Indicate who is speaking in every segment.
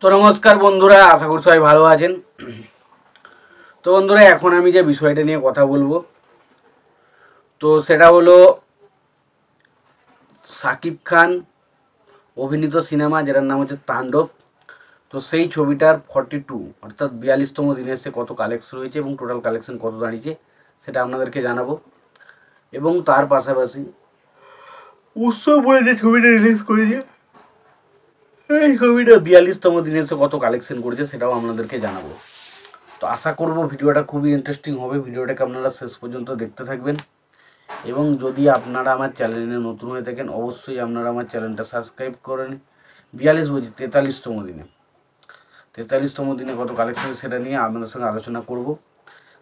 Speaker 1: তো নমস্কার বন্ধুরা, আশা করি সবাই ভালো আছেন। তো বন্ধুরা, এখন আমি যে বিষয়টা নিয়ে কথা বলবো তো সেটা হলো শাকিব খান অভিনীত সিনেমা, যেটার নাম হচ্ছে তাণ্ডব। তো সেই ছবিটার 42 অর্থাৎ 42তম দিনে এসে কত কালেকশন হয়েছে এবং টোটাল কালেকশন কত দাঁড়িয়েছে সেটা আপনাদেরকে জানাবো। এবং তার পাশাপাশি উৎসব বলে যে ছবিটা রিলিজ করেছে, এই ছবিটা 42তম দিনে এসে কত কালেকশন করেছে সেটাও আপনাদেরকে জানাবো। তো আশা করব ভিডিওটা খুবই ইন্টারেস্টিং হবে। ভিডিওটাকে আপনারা শেষ পর্যন্ত দেখতে থাকবেন। এবং যদি আপনারা আমার চ্যানেলে নতুন হয়ে থাকেন অবশ্যই আপনারা আমার চ্যানেলটা সাবস্ক্রাইব করেন। 42 বলছি 43তম দিনে, 43তম দিনে কত কালেকশন সেটা নিয়ে আপনাদের সঙ্গে আলোচনা করব।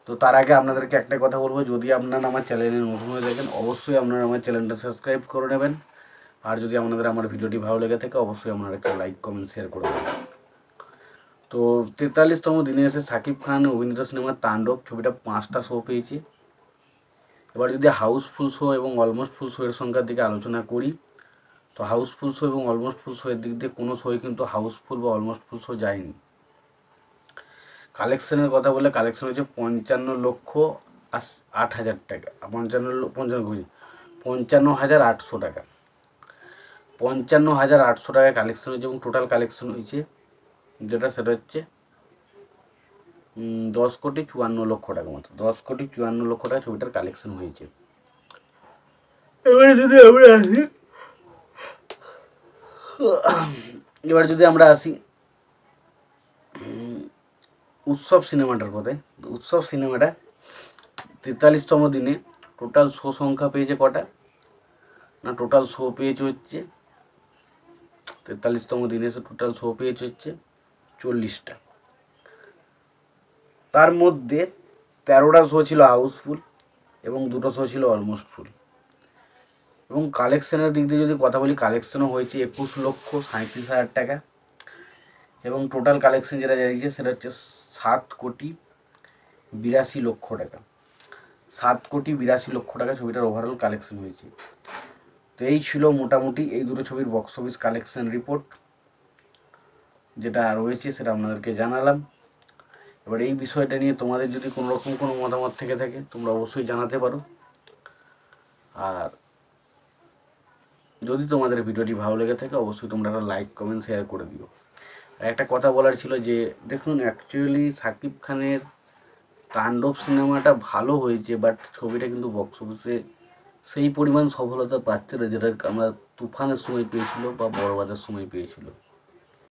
Speaker 1: তো তার আগে আপনাদেরকে একটা কথা বলবো, যদি আপনারা আমার চ্যানেলে নতুন হয়ে থাকেন অবশ্যই আপনারা আমার চ্যানেলটা সাবস্ক্রাইব করে নেবেন। আর যদি আপনাদের আমার ভিডিওটি ভালো লেগে থাকে অবশ্যই আপনারা একটা লাইক কমেন্ট শেয়ার করে দেবেন। তো 43তম দিনে এসে শাকিব খান অভিনীত সিনেমা তাণ্ডব ছবিটা 5টা শো পেয়েছে। এবার যদি হাউসফুল শো এবং অলমোস্ট ফুল শো এর সংখ্যার দিকে আলোচনা করি, তো হাউসফুল শো এবং অলমোস্ট ফুল শো এর দিক দিয়ে কোনো শোই কিন্তু হাউসফুল বা অলমোস্ট ফুল শো যায়নি। কালেকশনের কথা বলে কালেকশন হচ্ছে 55,08,000 টাকা, 55,800 টাকা, 55,800 টাকায় কালেকশন হয়েছে। এবং টোটাল কালেকশন হয়েছে যেটা সেটা হচ্ছে 10,54,00,000 টাকা মতো, 10,54,00,000 টাকা ছবিটার কালেকশন হয়েছে। এবার যদি আমরা আসি উৎসব সিনেমাটার কথায়, উৎসব সিনেমাটা 43তম দিনে টোটাল শো সংখ্যা পেয়েছে কটা না, টোটাল শো পেয়েছে হচ্ছে 43তম দিনে এসে টোটাল শো পেয়েছে হচ্ছে 40টা। তার মধ্যে 13টা শো ছিল হাউসফুল এবং 2টো শো ছিল অলমোস্ট ফুল। এবং কালেকশনের দিক দিয়ে যদি কথা বলি, কালেকশনও হয়েছে 21,37,000 টাকা। এবং টোটাল কালেকশন যেটা দাঁড়িয়েছে সেটা হচ্ছে 7,82,00,000 টাকা, 7,82,00,000 টাকা ছবিটার ওভারঅল কালেকশন হয়েছে। তো এই ছিল মোটামুটি এই দুটো ছবির বক্স অফিস কালেকশন রিপোর্ট যেটা রয়েছে সেটা আপনাদেরকে জানালাম। এবার এই বিষয়টা নিয়ে তোমাদের যদি কোনো রকম কোনো মতামত থেকে থাকে তোমরা অবশ্যই জানাতে পারো। আর যদি তোমাদের ভিডিওটি ভালো লেগে থাকে অবশ্যই তোমরা একটা লাইক কমেন্ট শেয়ার করে দিও। আর একটা কথা বলার ছিল যে দেখুন, অ্যাকচুয়ালি শাকিব খানের তাণ্ডব সিনেমাটা ভালো হয়েছে, বাট ছবিটা কিন্তু বক্স অফিসে সেই পরিমাণ সফলতা পাচ্ছে না যেটা আমরা তুফানের সময় পেয়েছিল বা বড়বাজার সময় পেয়েছিল।